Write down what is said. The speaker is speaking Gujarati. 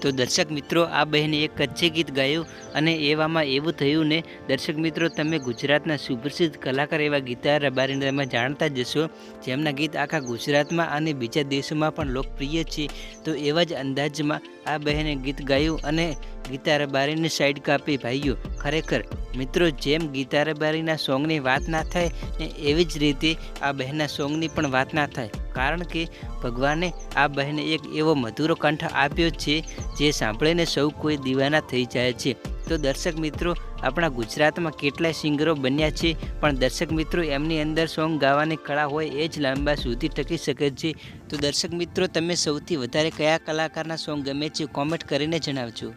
તો દર્શક મિત્રો, આ બહેને એક કચ્છી ગીત ગાયું અને એવામાં એવું થયું ને દર્શક મિત્રો, તમે ગુજરાતના સુપ્રસિદ્ધ કલાકાર એવા ગીતા રબારીને તમે જાણતા જ જશો, જેમના ગીત આખા ગુજરાતમાં અને બીજા દેશોમાં પણ લોકપ્રિય છે. તો એવા જ અંદાજમાં આ બહેને ગીત ગાયું અને ગીતા રબારીની સાઈડ કાપી. ભાઈઓ, ખરેખર મિત્રો, જેમ ગીતા રબારીના સોંગની વાત ના થાય ને એવી જ રીતે આ બહેનના સોંગની પણ વાત ના થાય, કારણ કે ભગવાને આ બહેને એક એવો મધુરો કંઠ આપ્યો છે જે સાંભળીને સૌ કોઈ દીવાના થઈ જાય છે. તો દર્શક મિત્રો, આપણા ગુજરાતમાં કેટલાય સિંગરો બન્યા છે, પણ દર્શક મિત્રો, એમની અંદર સોંગ ગાવાની કળા હોય એ જ લાંબા સુધી ટકી શકે છે. તો દર્શક મિત્રો, તમે સૌથી વધારે કયા કલાકારના સોંગ ગમે છે કોમેન્ટ કરીને જણાવજો.